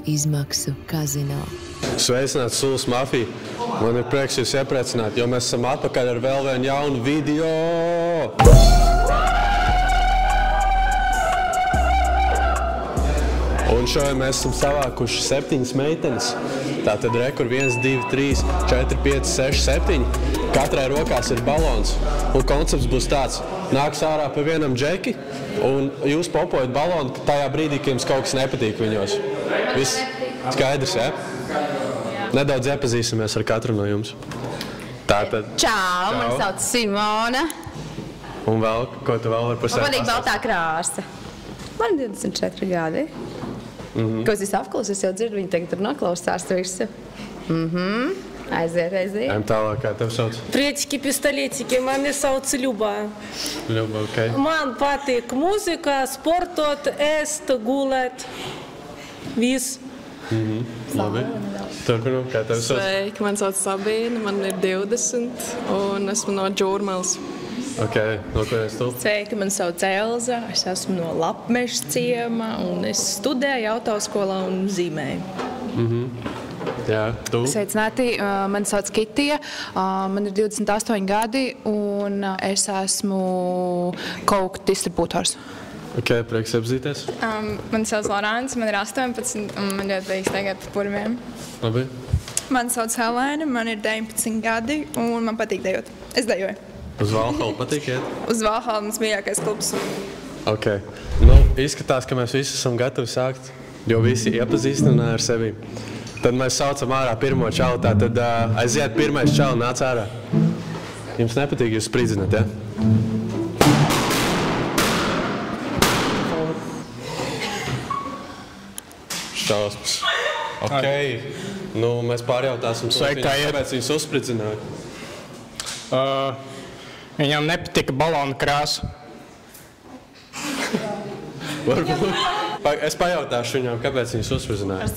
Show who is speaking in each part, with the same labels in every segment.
Speaker 1: izmaksu kazino.
Speaker 2: Sveicināti, Sulas mafija! Man ir prieks jūs iepriecināt, jo mēs esam atpakaļ ar vēl vienu jaunu video! Un šodien mēs esam savākuši 7 meitenes. Tātad rekur 1, 2, 3, 4, 5, 6, 7. Katrai rokās ir balons. Un koncepts būs tāds. Nāks ārā pa vienam džeki, un jūs popojat balonu tajā brīdī, ka jums kaut kas nepatīk viņos. Viss skaidrs, ja? Nedaudz iepazīsimies ar katru no jums. Tātad...
Speaker 3: Čau, man sauc Simona.
Speaker 2: Un vēl, ko tu vēl vari par sevi
Speaker 3: Man patīk baltā krāsa. Man 24 gadi. Ko es apklausu, es jau dzirdu, viņi tagad tur noklausās visu. Aiziet.
Speaker 2: Ejam tālāk, kā tev sauc?
Speaker 4: Приветики, пистолетики, mani sauc Ļuba.
Speaker 2: Ļuba, ok.
Speaker 4: Man patīk mūzika, sportot, ēst, gulēt. Viss.
Speaker 2: Labi. Turpinām, kā tev sauc?
Speaker 5: Sveiki, man sauc Sabīna, man ir 20 un esmu no Džūrmales.
Speaker 2: Ok, no kurienes tu?
Speaker 5: Sveiki, man sauc Elza, es esmu no Lapmeža ciema un es studēju autoskolā un zīmēju.
Speaker 2: Jā, tu?
Speaker 6: Sveicināti, mani sauc Kitija, man ir 28 gadi un es esmu Coke distribūtors.
Speaker 2: Ok, prieks apzīties.
Speaker 7: Mani sauc Lorāns, man ir 18 un man ļoti patīk staigāt pa purviem.
Speaker 2: Labi.
Speaker 7: Mani sauc Helēna, man ir 19 gadi un man patīk dejot. Es dejoju.
Speaker 2: Uz Valhalu patīk iet?
Speaker 7: Uz Valhalu mans mīļākais klubs.
Speaker 2: Ok. Nu, izskatās, ka mēs visi esam gatavi sākt, jo visi iepazīstina ar sevi. Tad mēs saucam ārā pirmo čalu, tātad aiziet pirmais čalu, nāc ārā. Jums nepatīk, jūs spridzināt, ja? Šausmas. Ok. Nu, mēs pārjautāsim, kāpēc viņus uzspridzināja.
Speaker 8: Viņam nepatika balona krāsa.
Speaker 2: Varbūt. Es pajautāšu viņam, kāpēc viņus uzspridzināja.
Speaker 3: Es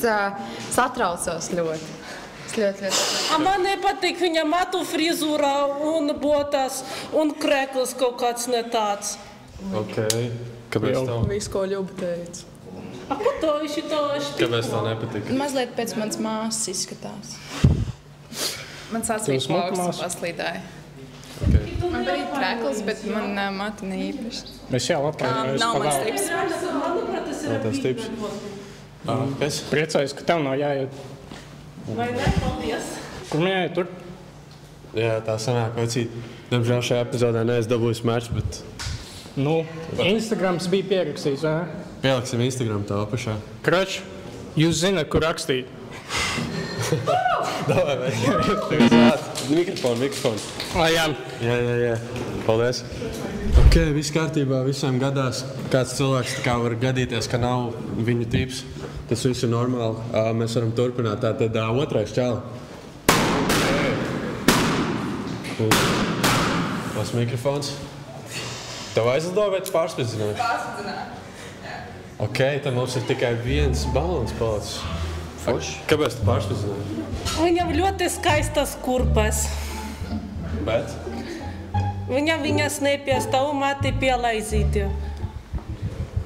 Speaker 3: satraucos ļoti. Es ļoti.
Speaker 4: Man nepatīk viņa matu frizūra un botas un krekls kaut kāds ne tāds.
Speaker 2: Ok. Kāpēc tev?
Speaker 5: Visu, ko Ļuba teica.
Speaker 4: Ko to viņš to šķiet?
Speaker 2: Kāpēc tev nepatika?
Speaker 5: Mazliet pēc manas māsas izskatās.
Speaker 7: Man sācīs plauksts paslīdāja.
Speaker 2: Okay.
Speaker 7: Man bija krekls, bet man mati ne īpaši.
Speaker 8: Es jau labprāt.
Speaker 7: Nav mans tips.
Speaker 2: Nav tās tips? Kas?
Speaker 8: Priecājos, ka tev nav jāiet.
Speaker 4: Vai ne? Paldies.
Speaker 8: Kur man jāiet tur?
Speaker 2: Jā, tā sanāk, vecīt. Diemžēl šajā epizodē neesmu dabūjis mērķis, bet...
Speaker 8: Nu, Instagrams bija pierakstīts, vai ne?
Speaker 2: Pieliksim Instagram tā apašā.
Speaker 8: Kroč, jūs zināt, kur rakstīt.
Speaker 2: Davai, mikrofonu.
Speaker 8: Jā.
Speaker 2: Jā. Paldies. Ok, viss kārtībā, visiem gadās. Kāds cilvēks tā kā var gadīties, ka nav viņa tips. Tas viss ir normāli. Mēs varam turpināt. Tātad otrais čāli. Tas mikrofons. Tev aizlidoja vai tu pārspridzināji?
Speaker 7: Pārspridzināju.
Speaker 2: Ok, tad mums ir tikai viens balons palicis. Kāpēc tu pārspridzināji?
Speaker 4: Viņam ļoti skaistas kurpes.
Speaker 2: Bet?
Speaker 4: Viņas nepiestāv un mati pielaizīti.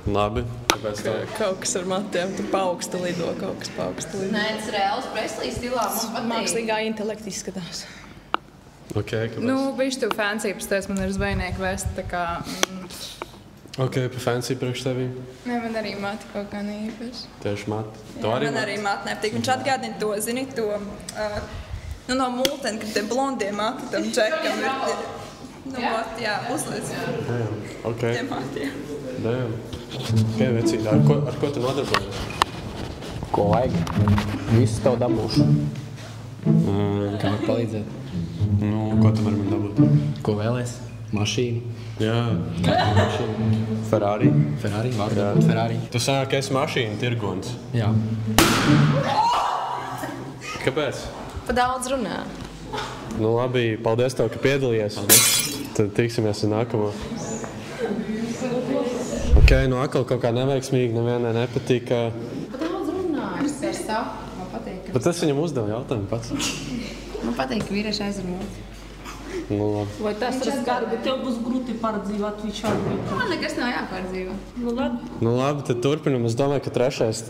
Speaker 2: Labi. Kāpēc tev?
Speaker 5: Kaut kas ar matiem, tu paaugsta lido, kaut kas paaugsta lido.
Speaker 3: Nē, tas reāls Preslī stilā man patīk.
Speaker 5: Mākslīgā intelekta izskatās.
Speaker 2: Ok, kāpēc?
Speaker 7: Nu, bišķi tu fancy, pēc man ir zvejnieku vest, tā kā...
Speaker 2: Ok, pa fancy priekš tevī.
Speaker 7: Nē, man arī mati kaut kā ne īpaši.
Speaker 2: Tieši mati.
Speaker 7: Man arī mati nepatīk. Viņš atgādina to, zini, to... no multeni, kad te blondie mati tam džekam ir... Nu, mati, jā, uzliec.
Speaker 2: Ok.
Speaker 7: Tie mati, jā.
Speaker 2: Damn. Ok, vecīt, ar ko tu nodarbojies?
Speaker 9: Ko vajag? Visu tev dabūšu. Kā var palīdzēt?
Speaker 2: Nu, ko tu vari man dabūt?
Speaker 9: Ko vēlies? Mašīnu?
Speaker 2: Jā.
Speaker 9: Kāda mašīna?
Speaker 2: Ferrari?
Speaker 9: Ferrari? Varu dabūt Ferrari?
Speaker 2: Tu sanāk, ka esi mašīna tirgonis.
Speaker 9: Jā.
Speaker 2: Kāpēc?
Speaker 3: Pa daudz runā.
Speaker 2: Nu labi, paldies tev, ka piedalījies. Tad tiksimies ar nākamo. Ok, nu atkal kaut kā neveiksmīgi, nevienai nepatīk.
Speaker 3: Pa daudz runā, es ar savu. Man patīk.
Speaker 2: Bet tas viņam uzdeva jautājumu pats.
Speaker 3: Man patīk, ka vīrieši aizvar muti.
Speaker 2: Nu, labi.
Speaker 4: Vai tas ir gari, bet tev būs grūti pārdzīvot viņš atbildēt.
Speaker 3: Man nekas nav jāpārdzīvo.
Speaker 4: Nu labi.
Speaker 2: Nu, labi, tad turpinam. Es domāju, ka trešais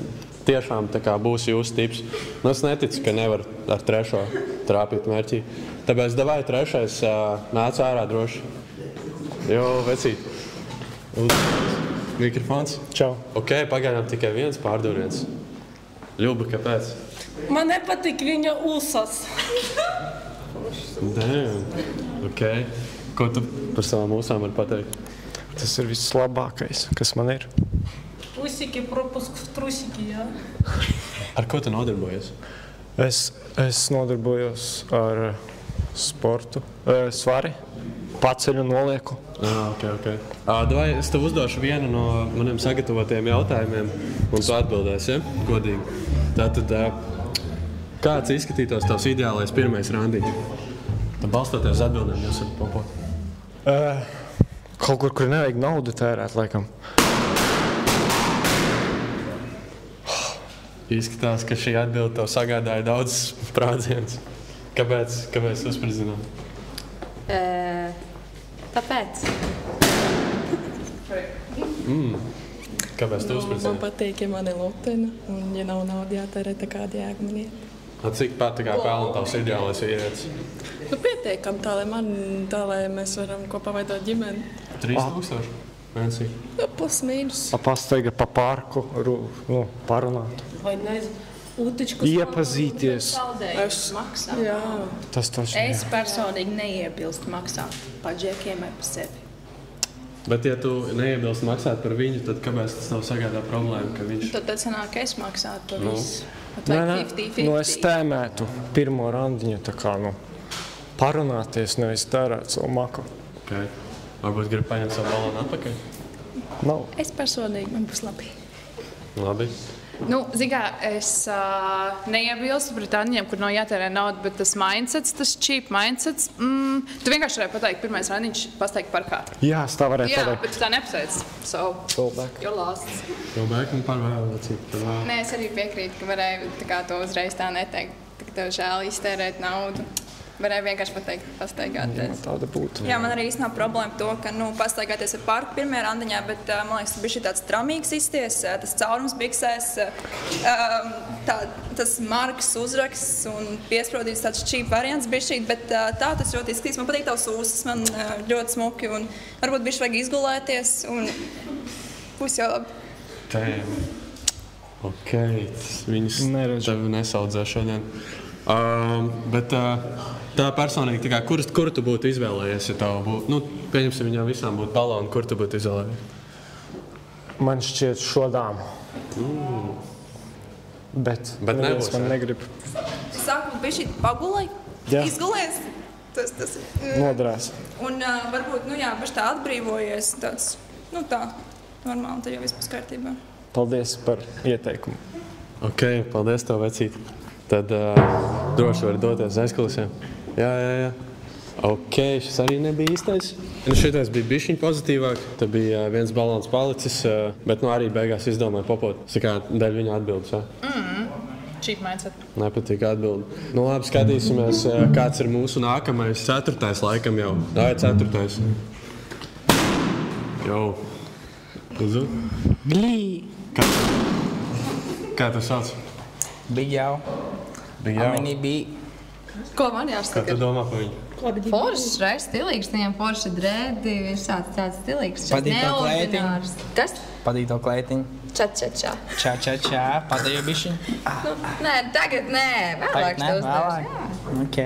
Speaker 2: tiešām tā kā būs jūsu tips. Nu, es neticu, ka nevar ar trešo trāpīt mērķī. Tāpēc davai trešais nāc ārā droši. Jo, vecīt. Mikrofons.
Speaker 8: Čau.
Speaker 2: Ok, pagaidām tikai viens pārduriens. Ļuba, kāpēc?
Speaker 4: Man nepatīk viņa usas.
Speaker 2: Damn. Ok. Ko tu par savām usām vari pateikt?
Speaker 8: Tas ir viss labākais, kas man ir.
Speaker 4: Усики, пропуск в трусики, jā.
Speaker 2: Ar ko tu nodarbojies?
Speaker 8: Es nodarbojos ar sportu, svari, paceļu un nolieku.
Speaker 2: Ok. Davai, es tev uzdošu vienu no maniem sagatavotiem jautājumiem, un tu atbildēsi, ja? Godīgi. Tātad, kāds izskatītos tavs ideālais pirmais randiņš? Tad balstoties atbildēm, jūs varat popot.
Speaker 8: Kaut kur nevajag naudu tērēt, laikam.
Speaker 2: Izskatās, ka šī atbilde tev sagādāja daudz sprādzienus. Kāpēc tu uzspridzināt?
Speaker 3: Tāpēc.
Speaker 2: Kāpēc tu
Speaker 5: Man
Speaker 2: uzspridzināji?
Speaker 5: patīk, ja man ir lutena, un ja nav nauda jātērē, tā kāda jēga man iet.
Speaker 2: Cik pat tā kā pelna tavs ideālais vīrietis?
Speaker 5: Nu, pietiekam tā, lai mēs varam kopā veidot ģimeni.
Speaker 2: 3000? Mēnesī.
Speaker 5: Nu, plus mīnus.
Speaker 8: Pastaiga pa parku, parunāt.
Speaker 4: Vai nezinu, utičkus.
Speaker 8: Iepazīties.
Speaker 6: Maksā.
Speaker 5: Jā.
Speaker 8: Tas taču
Speaker 6: Es personīgi neiebilstu maksāt pa džekiem vai pa sevi.
Speaker 2: Bet, ja tu neiebilst maksāt par viņu, tad kāpēc tas tev sagādā problēmu, ka viņš...
Speaker 6: Tad sanāk, ka es maksātu par visu.
Speaker 8: Nē, es tēmētu pirmo randiņu, tā kā, parunāties, nevis tērēt savu maku.
Speaker 2: Okay. Varbūt grib paņemt savu balonu atpakaļ?
Speaker 8: Nav.
Speaker 6: Es personīgi, man būs labi.
Speaker 2: Labi.
Speaker 6: Es neiebilstu pret randiņiem, kur nav jātērē nauda, bet tas mindsets, tas cheap mindsets, tu vienkārši varēji pateikt, pirmais randiņš pasteigt parkā.
Speaker 8: Jā, es tā varētu
Speaker 6: Jā,
Speaker 8: pateikt.
Speaker 6: bet tu tā nepasēc. So,
Speaker 8: Go back.
Speaker 6: you're lost.
Speaker 2: Jau bēk un pārvēl, cik.
Speaker 6: Nē, es arī piekrītu, ka varēju tā kā to uzreiz tā neteikt, ka tev žēl iztērēt naudu. Varēja vienkārši pateikt, pastaigāties.
Speaker 8: Tāda būtu.
Speaker 7: Jā, man arī īstenībā problēma to, ka pastaigāties ar parku pirmajā randiņā, bet man liekas, tas bija tāds tramīgs izties, tas caurums biksēs, tas markas uzraksts un piesprādīts tāds cheap variants bišķīt, bet tā tas ļoti izskatīs. Man patīk tavs ūsas, man ļoti smuki un varbūt bišķi vajag izgulēties un būs jau labi.
Speaker 2: Tēm. Ok, viņas tevi nesaudzē šodien. Bet tā personīgi, tā kā, kuru tu būtu izvēlējies, ja tev būtu, pieņemsim, viņām visām būtu baloni, kur tu būtu izvēlējies?
Speaker 8: Man šķiet šo dāmu. Bet
Speaker 2: nebūs,
Speaker 8: man negrib.
Speaker 7: Es saku, bišķi pagulai, izgulies. Tas
Speaker 8: Noderēs.
Speaker 7: Un varbūt, bišķi tā atbrīvojies, tāds, tā, normāli, tad jau viss būs kārtībā.
Speaker 8: Paldies par ieteikumu.
Speaker 2: Ok, paldies tev, vecīt. Tad droši var doties aizkulisēm. Jā. Ok, šis arī nebija īstais. Šitais bija bišķiņ pozitīvāk. Tad bija viens balons palicis, bet arī beigās izdomāja popot. Kā dēļ viņa atbildes, jā?
Speaker 6: Cheap mindset.
Speaker 2: Nepatīk atbildi. Labi, skatīsimies, kāds ir mūsu nākamais 4. laikam jau. Jā, 4. Jau. Uzu?
Speaker 9: Glī.
Speaker 2: Kā tu sauc?
Speaker 9: Big jau. How many big?
Speaker 3: Ko man
Speaker 2: Kā
Speaker 3: jāsaka?
Speaker 2: tu domā par viņu?
Speaker 3: Foršs, reiz stilīgs, viņam forši drēdi, viņš tāds stilīgs.
Speaker 9: Patīk tev
Speaker 3: neordinārs. Kas?
Speaker 9: Patīk tev kleitiņu?
Speaker 3: Ča.
Speaker 9: Čā. Patīk bišķiņ?
Speaker 3: Nē, tagad nē, vēlāk to uzdošu.
Speaker 9: Ok.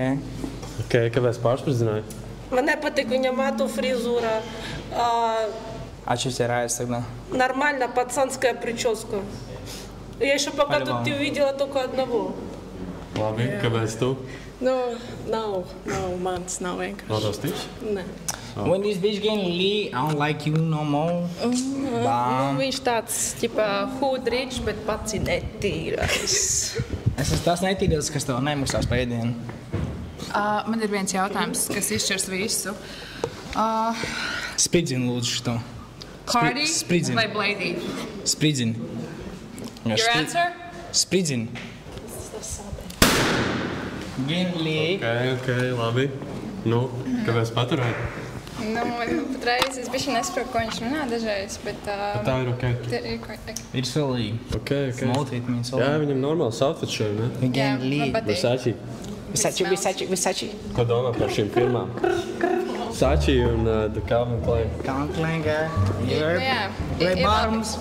Speaker 2: Kāpēc pārspridzināji?
Speaker 4: Man nepatīk viņa matu frizūra.
Speaker 9: А что стираешь тогда?
Speaker 4: Нормально, пацанская прическа. Я еще пока тут не увидела только одного.
Speaker 2: Labi, kāpēc tu?
Speaker 5: Nav mans, nav vienkārši.
Speaker 2: Nav tavs tips?
Speaker 5: Nē.
Speaker 9: When this bitch getting lit, I don't like you no more.
Speaker 5: Viņš tāds, hood rich, bet pats ir netīrais.
Speaker 9: Es esmu tas netīrais, kas tev nemaksās par ēdienu.
Speaker 6: Man ir viens jautājums, kas izšķirs visu.
Speaker 9: Spridzini lūdzu šito.
Speaker 6: Cardi
Speaker 9: Spridzini.
Speaker 6: vai Blady?
Speaker 9: Spridzini.
Speaker 6: Your answer?
Speaker 9: Spridzini. Getting lit.
Speaker 2: Ok, labi. Nu, kāpēc paturēt?
Speaker 7: Patreiz es bišķi nesaprotu, ko viņš runā dažreiz, bet
Speaker 2: Tā ir ok.
Speaker 9: It's silly.
Speaker 2: Ok.
Speaker 9: Small treatment, silly.
Speaker 2: Jā, viņam normāls outfits šeit, ne?
Speaker 9: Again, Lee.
Speaker 2: Versace.
Speaker 9: Versace.
Speaker 2: Ko domā par šīm firmām? Versace un The Calvin Klein.
Speaker 9: Calvin Klein guy. Red bottoms.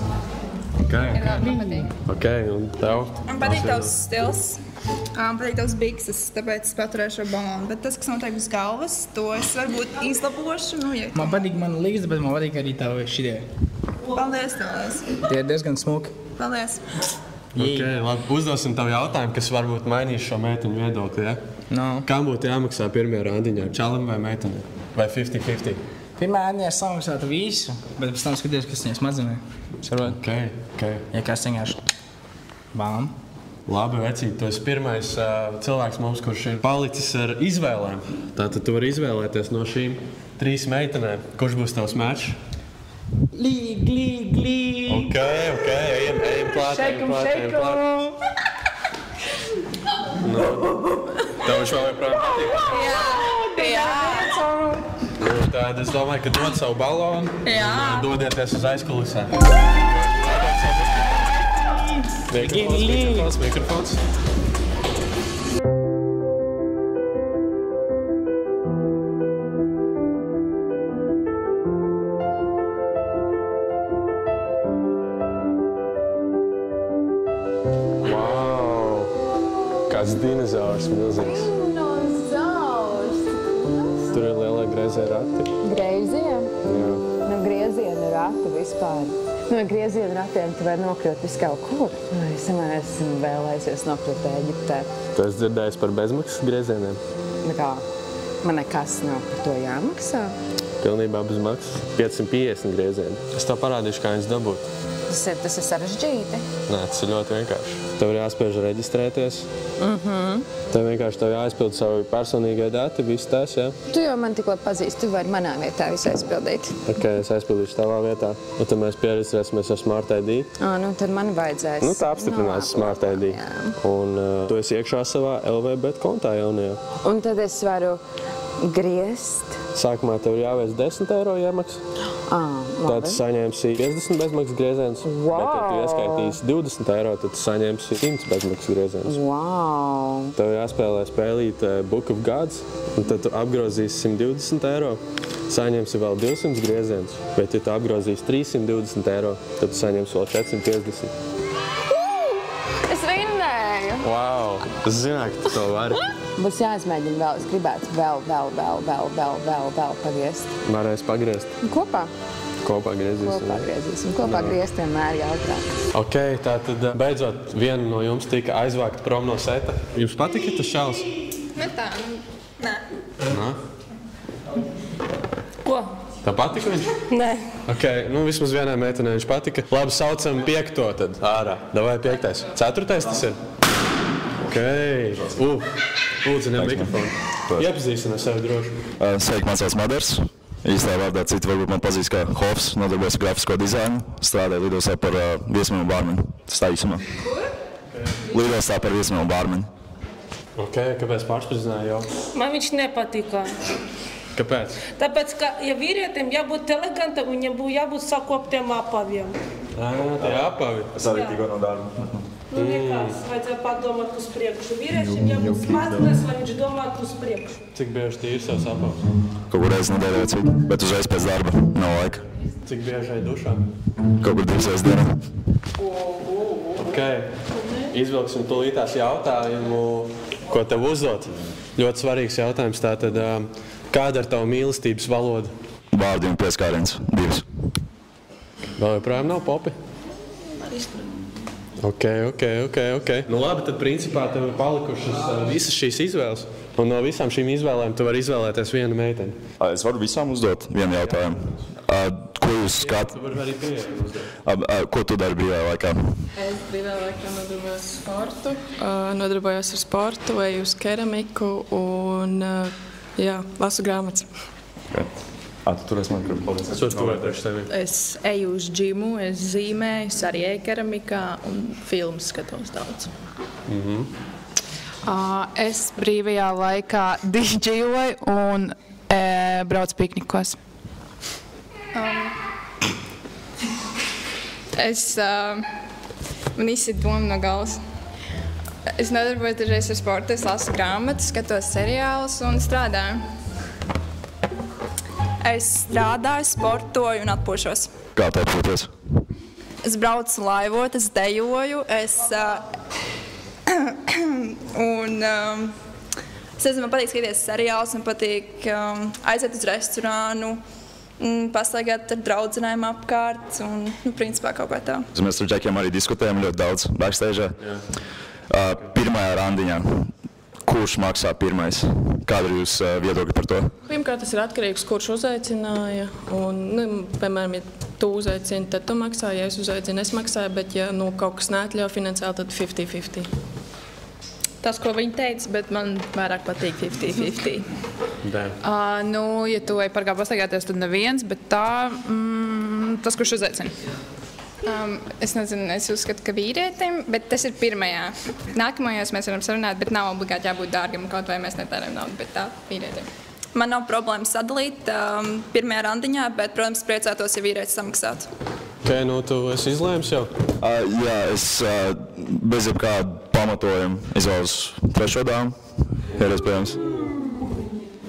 Speaker 2: Ok,
Speaker 7: man patīk.
Speaker 2: ok, un tev?
Speaker 7: Man patīk tavs stils. Man patīk tavs bikses, tāpēc es paturēšu ar balonu. Bet tas, kas notiek uz galvas, to es varbūt izlabošu.
Speaker 9: Man patīk man līdzi, bet man patīk arī tavi šitie.
Speaker 7: Paldies.
Speaker 9: Tie ir diezgan smuki.
Speaker 7: Paldies.
Speaker 2: Ok, labi, uzdosim tavu jautājumu, kas varbūt mainīs šo meiteņu viedokli, ja?
Speaker 9: No.
Speaker 2: Kam būtu jāmaksā pirmajā randiņā? Čalim vai meitenei? Vai 50-50?
Speaker 9: Pirmā ēdņā samaksātu visu, bet pēc tam skaties, kas viņas smadzenē. Sarot?
Speaker 2: Ok.
Speaker 9: Ja kas vienkārši bām.
Speaker 2: Labi, vecīt, tu esi pirmais cilvēks mums, kurš ir palicis ar izvēlēm. Tātad tu vari izvēlēties no šīm 3 meitenēm. Kurš būs tavs mečs?
Speaker 9: Glī.
Speaker 2: Ok, ejam klāt. Nu, tev viņš vēl joprojām patīk?
Speaker 7: Jā.
Speaker 2: Nu, tad es domāju, ka dod savu balonu un dodieties uz aizkulisēm. Mikrofons. Wow! Kāds dinozaurs milzīgs. Tur ir lielie griezie rati.
Speaker 1: Griezie?
Speaker 2: Jā.
Speaker 1: Griezienu rati vispār. No griezienu ratiem tu vari nokļūt visu kaut kur. Es esmu vēlējusies nokļūt Ēģiptē.
Speaker 2: Tu esi dzirdējis par bezmaksas griezieniem?
Speaker 1: Man nekas nav par to jāmaksā.
Speaker 2: Pilnībā bez maksas. 550 griezieni. Es tev parādīšu, kā viņas dabūt.
Speaker 1: Tas ir sarežģīti.
Speaker 2: Nē, tas ir ļoti vienkārši. Tev ir jāspiež reģistrēties. Tev vienkārši jāizpild savu personīgie dati, viss tas, jā?
Speaker 1: Tu jau man tikko pazīsti, tu vari manā vietā visu aizpildīt.
Speaker 2: Ok, es aizpildīšu tavā vietā. Un tad mēs pieregistrēsimies ar Smart ID.
Speaker 1: Nu tad man vajadzēs.
Speaker 2: Nu, tā apstiprinās Smart ID. Un tu esi iekšā savā LVBet kontā jaunajā.
Speaker 1: Un tad es varu griezt.
Speaker 2: Sākumā tev ir jāveic 10 eiro iemaksa. Tad tu saņemsi 50 bezmaksas griezienus. Bet, ja tu ieskaitīsi 20 eiro, tad tu saņemsi 100 bezmaksas griezienus.
Speaker 1: Wow!
Speaker 2: Tev jāspēlē spēlīt Book of Gods, un tad tu apgrozīsi 120 eiro, saņemsi vēl 200 griezienus. Bet, ja tu apgrozīsi 320 eiro, tad tu saņemsi vēl 450.
Speaker 1: Es vinnēju!
Speaker 2: Wow! Es zināju, ka tu to vari.
Speaker 1: Būs jāizmēģina vēl. Es gribētu vēl pagriezt.
Speaker 2: Varēs pagriezt.
Speaker 1: Kopā?
Speaker 2: Kopā griezīsim.
Speaker 1: Kopā griezt vienmēr jautrāk.
Speaker 2: Ok, tātad beidzot viena no jums tika aizvākta prom no seta. Jums patika tas šaus?
Speaker 7: Ne tā, nē.
Speaker 2: Nā?
Speaker 4: Ko?
Speaker 2: Tā patika viņš?
Speaker 4: Nē.
Speaker 2: Ok, nu vismaz vienai meitenei viņš patika. Labi, saucam 5. tad ārā. Davai 5. 4. tas ir? Ok. Lūdzu, ņem mikrofonu. Iepazīstina sevi droši.
Speaker 10: Sveiki, man sauc Madars. Īstā vārdā citi varbūt man pazīst kā Hofs, nodarbojos ar grafisko dizainu, strādāju lidostā par viesmīlu bārmeni. Tas tā īsumā. Lidostā par viesmīlu bārmeni.
Speaker 2: Ok, kāpēc pārsprizināja jau?
Speaker 4: Man viņš nepatika.
Speaker 2: Kāpēc?
Speaker 4: Tāpēc, ka, ja vīrietim jābūt elegantam, viņam būtu jābūt sakoptiem apaviem.
Speaker 2: Tie apavi.
Speaker 10: Es arī tikko no darba.
Speaker 4: Nu, vienkārši vajadzēja padomāt uz priekšu. Vīriešiem jābūt smadzenes, lai viņš domātu uz priekšu.
Speaker 2: Cik bieži tīri savs apavs?
Speaker 10: Kaut kur reizi nedēļā cik, bet uzreiz pēc darba. Nav laika.
Speaker 2: Cik bieži ej dušā?
Speaker 10: Kaut kur 2 reizes dienā.
Speaker 2: Ok, izvilksim tūlītās jautājumu, ko tev uzdot. Ļoti svarīgs jautājums tātad, kāda ir tava mīlestības valoda?
Speaker 10: Vārdi un pieskāriens, 2.
Speaker 2: Vēl joprojām nav popi? Ok. Nu labi, tad principā tev ir palikušas visas šīs izvēles. Un no visām šīm izvēlēm tu vari izvēlēties vienu meiteni.
Speaker 10: Es varu visām uzdot vienu jautājumu. Ko jūs skatāt?
Speaker 2: Tu vari arī brīvajā uzdot.
Speaker 10: Ko tu dari brīvajā laikā?
Speaker 5: Es brīvajā laikā nodarbojos ar sportu, eju uz keramiku un lasu grāmatas.
Speaker 10: Tu turēsi man
Speaker 2: Es varu tuvēt priekš tevi.
Speaker 5: Es eju uz džimu, es zīmēju, es arī eju keramikā un filmas skatos daudz.
Speaker 6: Es brīvajā laikā didžejoju un braucu piknikos.
Speaker 5: Man izsit doma no galvas. Es nodarbojos dažreiz ar sportu, es lasu grāmatas, skatos seriālus un strādāju.
Speaker 7: Es strādāju, sportoju un atpūšos.
Speaker 10: Kā tu atpūties?
Speaker 7: Es braucu laivot, es dejoju, es nezinu, man patīk skatīties seriālus, man patīk aiziet uz restorānu, pastaigāt ar draudzenēm apkārt un, principā kaut kā tā.
Speaker 10: Mēs ar Džekiem arī diskutējam ļoti daudz backstage'ā. Pirmajā randiņā, kurš maksā pirmais? Kāda ir jūsu viedokļa par to?
Speaker 5: Pirmkārt, tas ir atkarīgs, kurš uzaicināja. Un, piemēram, ja tu uzaicini, tad tu maksā, ja es uzaicinu, es maksāju, bet ja kaut kas neatļauj finansiāli, tad 50-50. Tas, ko viņi teica, bet man vairāk patīk 50-50.
Speaker 6: Ja tu ej parkā pastaigāties, tad neviens, bet tā, tas, kurš uzaicina.
Speaker 5: Es nezinu, es uzskatu, ka vīrietim, bet tas ir pirmajā. Nākamajos mēs varam sarunāt, bet nav obligāti jābūt dārgam, kaut vai mēs netērējam naudu, bet tā vīrietim.
Speaker 7: Man nav problēma sadalīt pirmajā randiņā, bet, protams, priecātos, ja vīrietis samaksātu.
Speaker 2: Tu esi izlēms jau?
Speaker 10: Jā, es bez jebkāda pamatojuma izvēlos trešo dāmu, ja iespējams.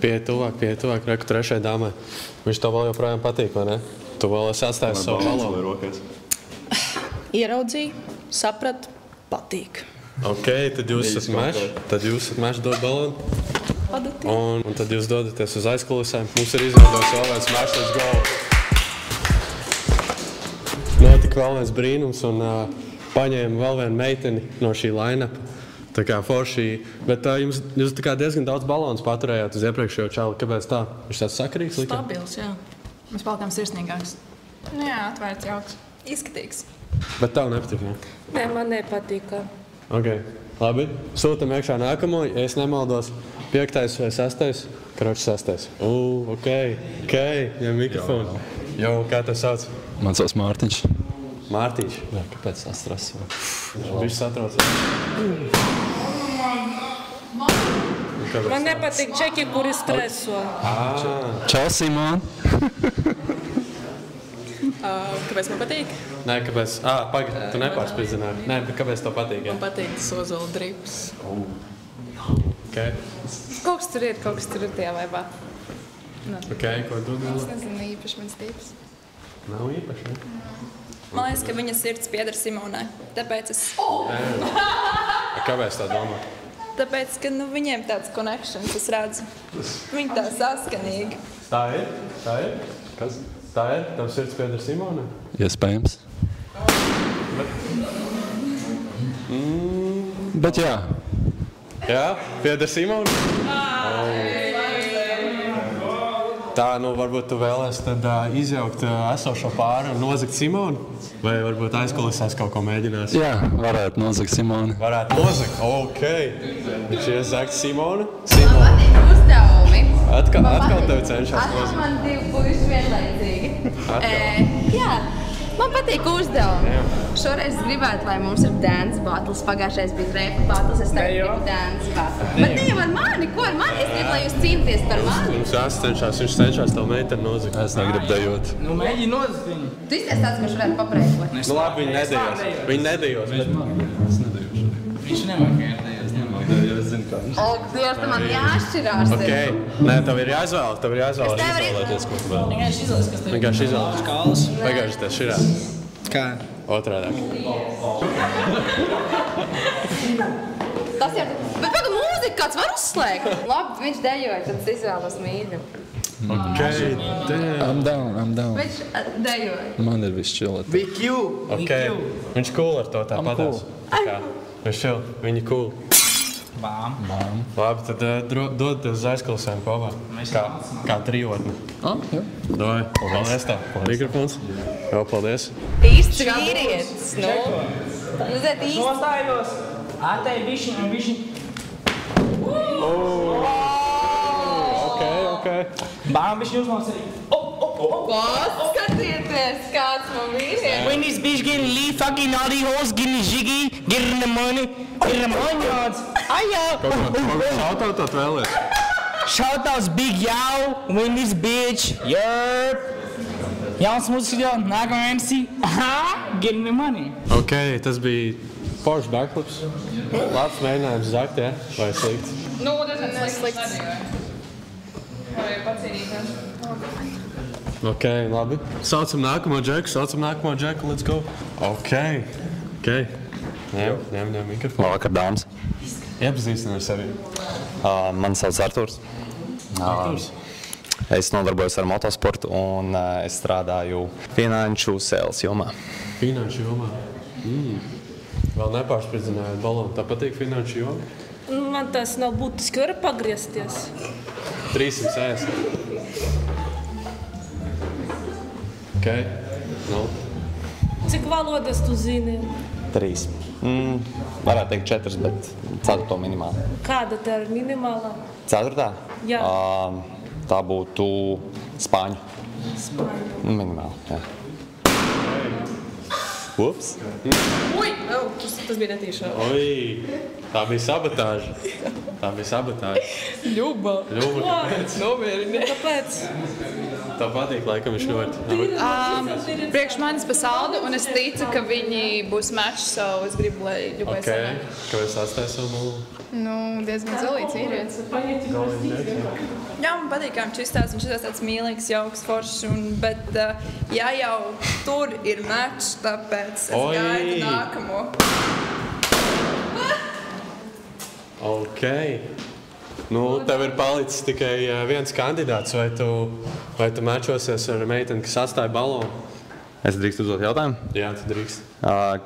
Speaker 2: Pie tuvāk, reku trešai dāmai. Viņš tev vēl joprojām patīk, vai ne? Tu vēl esi atstājis savu valodu.
Speaker 5: Ieraudzīju, sapratu, patīk.
Speaker 2: Ok, tad jūs esat mešs, dod balonu. Un tad jūs dodaties uz aizkulisēm. Mums ir izveidots vēl viens mešs, let's go! Notika vēl viens brīnums un paņēma vēl vienu meiteni no šī line-upa. Tā kā forši, bet jūs tā kā diezgan daudz balonus paturējāt uz iepriekšējo čali. Kāpēc tā? Viņš tāds sakarīgs lika?
Speaker 6: Stabils, jā. Mēs palikām sirsnīgāks. Jā, atvērts jauks. Izskatīgs.
Speaker 2: Bet tev nepatīk, ne?
Speaker 4: Nē, man nepatīk.
Speaker 2: Ok, labi. Sūtam iekšā nākamo, ja es nemaldos. 5. vai 6. Kročs 6. Ok, ja mikrofonu. Jo, kā tev sauc?
Speaker 11: Man sauc Mārtiņš.
Speaker 2: Mārtiņš?
Speaker 11: Jā, kāpēc tas streso?
Speaker 2: Viņš satraucās.
Speaker 4: Man nepatīk čeki, kuri streso.
Speaker 11: Čau, Simon!
Speaker 5: Kāpēc man patīk?
Speaker 2: Nē, kāpēc? Pagad, tu nepārspīdzināji. Nē, bet kāpēc tev patīk?
Speaker 5: Man patīk tas ozola drips.
Speaker 2: Ok.
Speaker 5: Kaut kas tur ir tajā vaibā.
Speaker 2: Ok, ko tu domā?
Speaker 5: Es nezinu, īpaši mans tips.
Speaker 2: Nav īpaši, ne?
Speaker 7: Man liekas, ka viņa sirds pieder Simonai. Tāpēc es...
Speaker 2: Kāpēc tā domā?
Speaker 7: Tāpēc, ka viņiem tāds connections, es redzu. Viņi tā saskanīgi.
Speaker 2: Tā ir? Kas? Tā ir? Tavu sirds pieder Simonai?
Speaker 11: Iespējams. Bet jā.
Speaker 2: Jā? Pieder Simonai? Tā, varbūt tu vēlies tad izjaukt esošo pāri un nozagt Simonu? Vai varbūt aizkulisēs kaut ko mēģinās?
Speaker 11: Jā, varētu nozagt Simonu.
Speaker 2: Varētu nozagt? Ok. Viņš iezagt Simonu?
Speaker 3: Man patīk uzdevumi.
Speaker 2: Atkal tevi cenšas nozagt?
Speaker 3: Man 2 puiši vienlaicīgi. Jā, man patīk uzdevumi. Šoreiz gribētu, lai mums ir dance battles. Pagājušais bija repa battles, es tagad gribu dance battles. Bet ne jau ar mani, ko ar mani? Es gribu, lai jūs cīnīties par mani.
Speaker 2: Viņš cenšas tev meiteni nozagt.
Speaker 11: Es negribu dejot.
Speaker 9: Mēģi nozagt viņu.
Speaker 3: Tu izties tāds, kurš varētu papreikot.
Speaker 2: Labi, viņi nedējos. Viņi nedējos.
Speaker 11: Es nedejošu.
Speaker 9: Viņš nemāk dejos.
Speaker 11: Es zinu, kā viņš.
Speaker 3: O, Dievs, man jāšķirās.
Speaker 2: Ok. Nē, tev ir jāizvēl.
Speaker 11: Izvēlēties, ko tu vēl.
Speaker 2: Vienkārši izvēlēties.
Speaker 9: Kāls.
Speaker 2: Vienkārši te širā.
Speaker 9: Kā?
Speaker 2: Otrādāk.
Speaker 3: Tas jau... Bet pagaid, mūzika kāds var uzslēgt? Labi, viņš dejoja, tad es izvēlos mīļu.
Speaker 2: Ok,
Speaker 11: I'm down.
Speaker 3: Viņš dejoja.
Speaker 11: Man ir viss chillat.
Speaker 9: VQ.
Speaker 2: Ok, viņš cool ar to tāpatās. Viņš chill, viņi cool.
Speaker 9: Bām.
Speaker 2: Labi, tad dodaties uz aizkulisēm kopā. Kā trijotni.
Speaker 11: Jā.
Speaker 2: Doj, paldies tev. Mikrofons. Jā, paldies.
Speaker 3: Īsts vīrietis, nu. Zēt īsts.
Speaker 9: Nostājos. Atei bišķiņ un bišķiņ.
Speaker 2: Ok.
Speaker 9: Bām bišķiņ uzmās arī.
Speaker 3: Skatieties, kāds man vīrietis.
Speaker 9: When this bitch getting lead, fucking all these hoes getting jiggy, getting the money yards.
Speaker 2: Šautautot vēlies?
Speaker 9: Shoutouts Big Yao, win this bitch, yerp. Jauns mūzikas video, nākamā MC, getting the money.
Speaker 2: Ok, tas bija Porsche backflips. Labs mēģinājums zakt, ja? Vai slikts?
Speaker 6: Nu, tas slikts. Vai pacīnīties?
Speaker 2: Ok, labi. Saucam nākamo džeku, let's go. Ok. Ņem mikrofonu.
Speaker 11: Labvakar, dāmas.
Speaker 2: Iepazīstina ar sevi.
Speaker 11: Mani sauc Arturs. Es nodarbojos ar motosportu un es strādāju finanšu sales jomā.
Speaker 2: Finanšu jomā? Vēl nepārspridzināju balonu. Tā patīk finanšu jomā?
Speaker 4: Man tas nav būtiski, var pagriezties.
Speaker 2: 360. Ok, nu.
Speaker 4: Cik valodas tu zini?
Speaker 11: 3. Varētu teikt 4, bet 4. minimāli.
Speaker 4: Kāda tā ir minimālā?
Speaker 11: 4.
Speaker 4: Jā.
Speaker 11: Tā būtu spāņu.
Speaker 4: Spāņu.
Speaker 11: Minimāli, jā. Ups.
Speaker 5: Ui! Tas bija netīšā.
Speaker 2: Oi, tā bija sabotāža.
Speaker 5: Ļuba.
Speaker 2: Kāpēc?
Speaker 5: Nomierini.
Speaker 4: Kāpēc?
Speaker 2: Tā patīk, laikam, viņš ļoti.
Speaker 6: Priekš manis pa saldu, un es ticu, ka viņi būs mečs, so es gribu, lai Ļubai sanāk.
Speaker 2: Kāpēc atstāja savu malu?
Speaker 7: Nu, diezgan zelīts vīrietis. Jā, man patīk, kā viņš izstāsta. Viņš ir tāds mīlīgs, jauks, foršs, bet ja jau tur ir mečs, tāpēc es gaidu nākamo.
Speaker 2: Ok. Nu, tev ir palicis tikai viens kandidāts, vai tu mečosies ar meiteni, kas atstāja balonu?
Speaker 11: Es drīkst uzdot jautājumu?
Speaker 2: Jā, tu drīkst.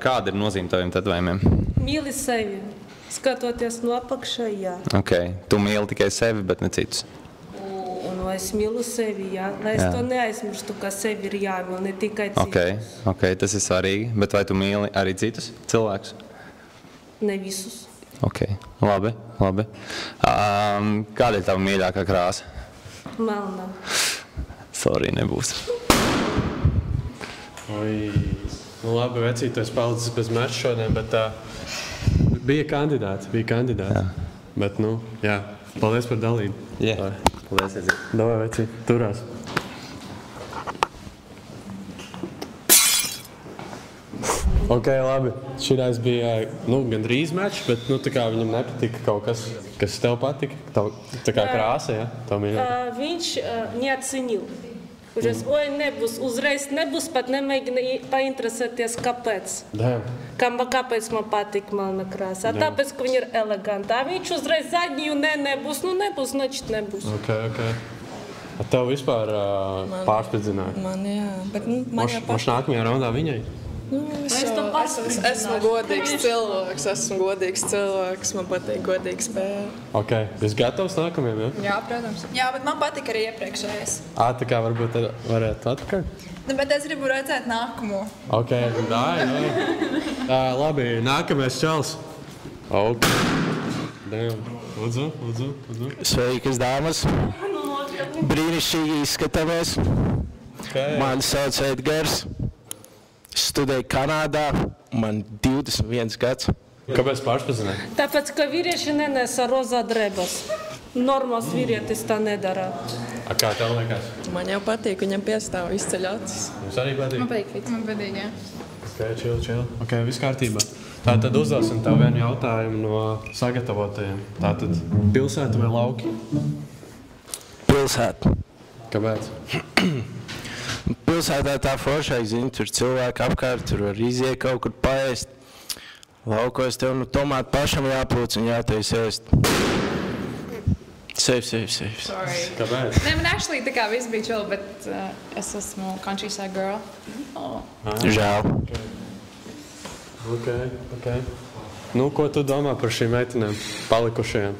Speaker 11: Kāda ir nozīme taviem tetovējumiem?
Speaker 4: Mīli sevi. Skatoties no apakšā, jā.
Speaker 11: Ok. Tu mīli tikai sevi, bet ne citus?
Speaker 4: Un es mīlu sevi, jā. Lai es to neaizmirstu, ka sevi ir jāmīl, ne tikai citus.
Speaker 11: Ok, tas ir svarīgi. Bet vai tu mīli arī citus cilvēkus?
Speaker 4: Ne visus.
Speaker 11: Ok, labi. Kāda ir tava mīļākā krāsa?
Speaker 4: Melnā.
Speaker 11: Sorry, nebūs.
Speaker 2: Oi. Nu labi, vecīt, tu esi palicis bez meča šodien, bet bija kandidāti. Jā. Bet, nu, jā. Paldies par dalību.
Speaker 11: Jā, paldies, Ezi.
Speaker 2: Davai, vecīt, turās. Ok, labi. Šitais bija, gandrīz mečs, bet, tā kā viņam nepatika kaut kas tev patika. Tā kā krāsa, ja?
Speaker 4: Viņš neatcenil. Uzreiz nebūs, pat nemēģina painteresēties, kāpēc. Kāpēc man patīk melna krāsa. Tāpēc, ka viņa ir eleganta. Viņš uzreiz zaļņu nebūs, nebūs.
Speaker 2: Ok. Tev vispār pārspridzināja?
Speaker 5: Man, jā. Bet, man jau
Speaker 2: Maš nākamajā raundā viņai?
Speaker 5: Esmu godīgs cilvēks, man patīk godīga spēle.
Speaker 2: Ok, esi gatavs nākamajam, ja?
Speaker 7: Jā, protams. Jā, bet man patīk arī iepriekšējais.
Speaker 2: Tā kā varbūt varētu atpakaļ?
Speaker 7: Bet es gribu redzēt nākamo.
Speaker 2: Ok, labi, nākamais čels. Ok. Lūdzu.
Speaker 12: Sveikas, dāmas. Brīnišķīgi izskatāmies. Mani sauc Edgars. Studēju Kanādā, man 21 gads.
Speaker 2: Kāpēc pārspazināji?
Speaker 4: Tāpēc, ka vīrieši nenesa rozā drēbas. Normāls vīrietis tā nedara.
Speaker 2: Kā tev liekas?
Speaker 5: Man jau patīk, viņam piestāv izceļ acis.
Speaker 2: Jums arī patīk?
Speaker 6: Man patīk, jā.
Speaker 2: Ok, chill. Ok, viss kārtībā. Tātad uzdosim tev vienu jautājumu no sagatavotajiem. Tātad pilsēta vai lauki?
Speaker 12: Pilsēta.
Speaker 2: Kāpēc?
Speaker 12: Pilsētā tā foršāk, zini, tur cilvēki apkārt, tur var iziet kaut kur paēst. Laukos tev tomāt pašam jāplūc un jātais ēst. Safe.
Speaker 6: Sorry.
Speaker 2: Kāpēc?
Speaker 6: Nē, man actually tā kā viss bija chill, bet es esmu countryside girl.
Speaker 12: Žēl.
Speaker 2: Ok. Nu, ko tu domā par šīm meitenēm palikušajām?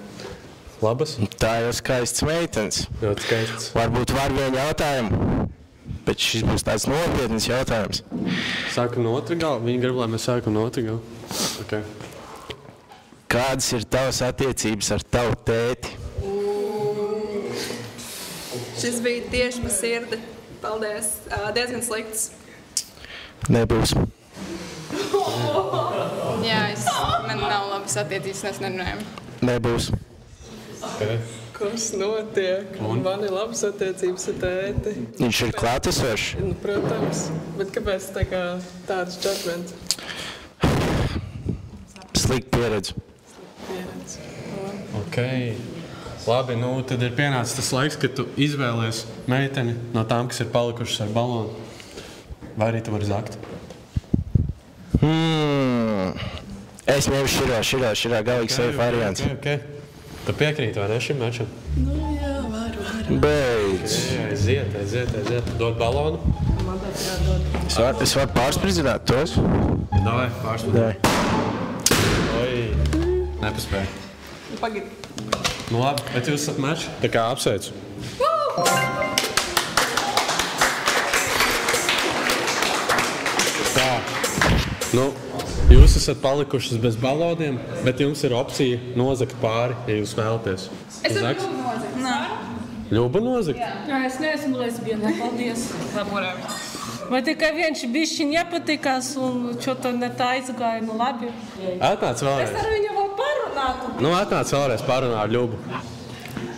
Speaker 2: Labas?
Speaker 12: Tā jau skaists meitenes.
Speaker 2: Ļoti skaists.
Speaker 12: Varbūt var vienu jautājumu. Bet šis būs tāds nopietns jautājums.
Speaker 2: Sākam no otra gala? Viņi grib, lai mēs sākam no otra gala. Okay.
Speaker 12: Kādas ir tavas attiecības ar tavu tēti?
Speaker 7: Šis bija tieši pa sirdi. Paldies. Diezgan slikts.
Speaker 12: Nebūs.
Speaker 6: Jā, man nav labas attiecības, mēs nerunājam.
Speaker 12: Nebūs.
Speaker 2: Okay.
Speaker 5: Kas notiek? Man ir labas attiecības ar tēti.
Speaker 12: Viņš ir klātesošs?
Speaker 5: Nu, protams. Bet kāpēc tāds judgments?
Speaker 12: Slikta pieredze.
Speaker 2: Ok. Labi, nu tad ir pienācis tas laiks, kad tu izvēlies meiteni no tām, kas ir palikušas ar balonu. Vai arī tu vari zakt?
Speaker 12: Es ņemu širā galīgi safe variants.
Speaker 2: Ok. Tu piekrīti, vai ne šim mečam?
Speaker 5: Nu jā, varu.
Speaker 12: Beidz.
Speaker 2: Aiziet. Dod balonu.
Speaker 5: Man tāds jādod.
Speaker 12: Es varu pārspridzināt tos?
Speaker 2: Davai, pārspridzināt. Oi, nepaspēju.
Speaker 5: Pagid.
Speaker 2: Nu labi, bet jūs esat meči, tā kā apsveicu. Tā, nu, jūs esat palikušas bez balodiem, bet jums ir opcija nozagt pāri, ja jūs vēlaties.
Speaker 3: Es varu Ļubu nozagt.
Speaker 7: Nā.
Speaker 2: Ļuba nozagt?
Speaker 4: Jā, es neesmu lesbiena, paldies. Vai tikai viens bišķiņ nepatikās un čo-to ne tā aizgāja, nu labi.
Speaker 2: Atnāc vēlreiz.
Speaker 4: Es ar viņu vēl parunātu.
Speaker 2: Nu, atnāc vēlreiz parunā ar Ļubu.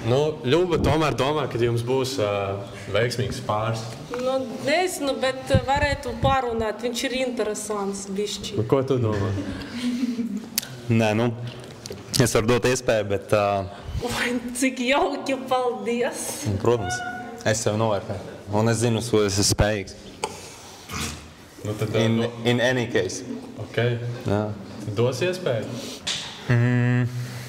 Speaker 2: Nu, Ļuba tomēr domā, ka jums būs veiksmīgs pāris.
Speaker 4: Nu, nezinu, bet varētu parunāt. Viņš ir interesants bišķi.
Speaker 2: Nu, ko tu domā?
Speaker 11: Nē, nu, es varu dot iespēju, bet...
Speaker 4: Vai, cik jauki, paldies.
Speaker 11: Protams, es sev novērtēju. Un es zinu, uz ko es esmu spējīgs.
Speaker 2: Nu, tad,
Speaker 11: in any case.
Speaker 2: Ok.
Speaker 11: Jā.
Speaker 2: Dos iespēju?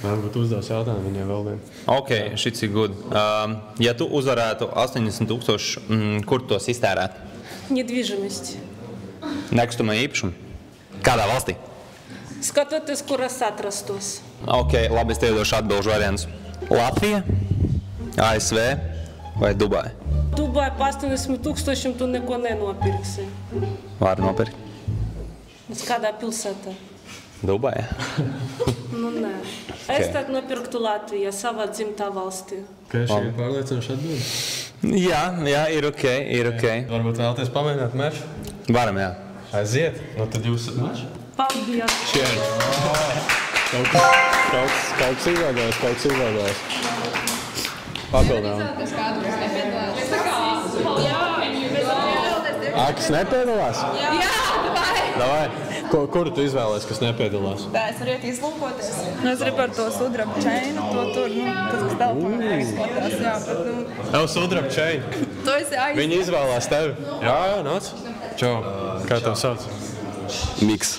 Speaker 2: Varbūt uzdos jautājumu viņai vēl vienu.
Speaker 11: Ok, šits ir good. Ja tu uzvarētu 80 000, kur tu tos iztērētu?
Speaker 4: Недвижимость.
Speaker 11: Nekustamā īpašuma? Kādā valstī?
Speaker 4: Skatoties, kur es atrastos.
Speaker 11: Ok, labi, es tev došu atbilžu variantus. Latvija, ASV vai Dubai?
Speaker 4: Dubai pa 80 000 tu neko nenopirksi.
Speaker 11: Var nopirkt.
Speaker 4: Uz kādā pilsētā?
Speaker 11: Dubai?
Speaker 4: Nu, nē. Es tad nopirktu Latviju, savā dzimtā valstī.
Speaker 2: Šī ir pārliecinoša atbilde?
Speaker 11: Jā, ir ok.
Speaker 2: Varbūt vēlaties pamēģināt mešu?
Speaker 11: Varam, jā.
Speaker 2: Aiziet, nu tad jūs esat meši?
Speaker 4: Paldies!
Speaker 2: Kaut kas izvēlējās. Papildinām. Kas nepiedalās?
Speaker 7: Jā,
Speaker 2: Davai. Kuru tu izvēlēs, kas nepiedalās?
Speaker 7: Tā, es varu iet izlūkoties. Nu, es gribu par to sudraba čeinu, to tur, tas, kas telefonā izskatās, jā, bet, nu...
Speaker 2: Tev sudraba čeinu.
Speaker 7: To esi aiz...
Speaker 2: Viņi izvēlās tevi. Jā, nāc. Čau. Kā tev sauc?
Speaker 13: Miks.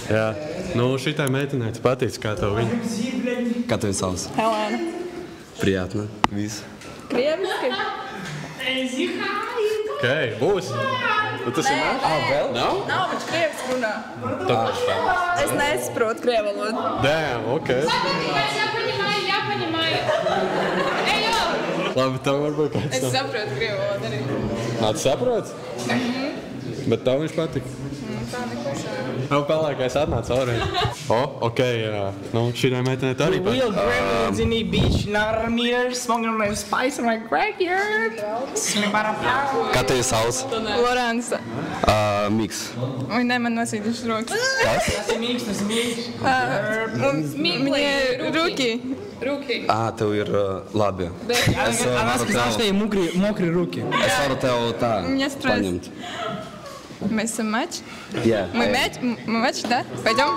Speaker 2: Jā. Nu, šitai meitenei tu patīc, kā tev viņa.
Speaker 13: Kā tev sauc?
Speaker 7: Helēna.
Speaker 13: Приятно. Viss.
Speaker 7: Krieviski?
Speaker 2: Ok, būs. Tu tas ir nāk?
Speaker 13: Vēl?
Speaker 2: Nav?
Speaker 7: Nav, viņš krieviski runā.
Speaker 2: Tāpēc tā.
Speaker 7: Es nesaprotu krievu valodu.
Speaker 2: Damn, ok.
Speaker 6: Я понимаю.
Speaker 2: Labi, tev varbūt kāds
Speaker 6: Es
Speaker 2: nav.
Speaker 6: saprotu krievu valodu arī.
Speaker 2: Tu saproti? Bet tev viņš patika.
Speaker 6: Tā neklausā.
Speaker 2: Tev pelēkais atnāca vēlreiz. Ok, nu šitai meitenei tā arī
Speaker 9: Real
Speaker 2: patika.
Speaker 9: gremlins in the beach, nanometers, smoking my spice and my crack here.
Speaker 13: Kā tev sauc?
Speaker 7: Lorenza.
Speaker 13: Miks.
Speaker 7: Oi, ne, man nosīdīšu rokas.
Speaker 13: Kas?
Speaker 9: Tas ir mīgs.
Speaker 7: Мне руки.
Speaker 6: Руки.
Speaker 13: Tev ir labi.
Speaker 9: Она сказала, что ей мокрые руки.
Speaker 13: Es varu tev tā
Speaker 7: Мне стресс.
Speaker 13: paņemt.
Speaker 7: Мы с матч?
Speaker 13: Jā.
Speaker 7: Мы матч, да? Пойдем?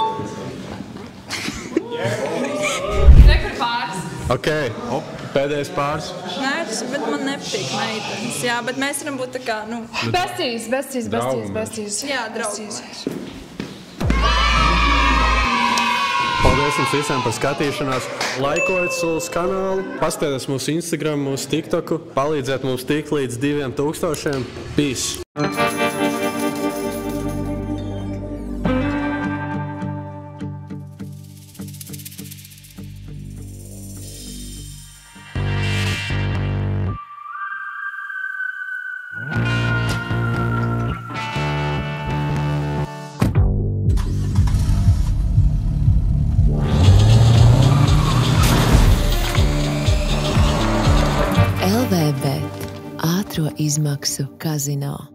Speaker 6: Rekord pāris.
Speaker 2: Ok, pēdējais pāris.
Speaker 7: Nē, bet man nepatīk meitenes. Jā, bet mēs varam būt tā kā, nu...
Speaker 6: Besties.
Speaker 7: Jā, draugi.
Speaker 2: Paldies jums visiem par skatīšanos. Laikojiet Sulas kanālu, paskatieties mūsu Instagram, mūsu TikToku, palīdziet mums tikt līdz 2000. Peace!
Speaker 14: LVB ātro izmaksu kazino.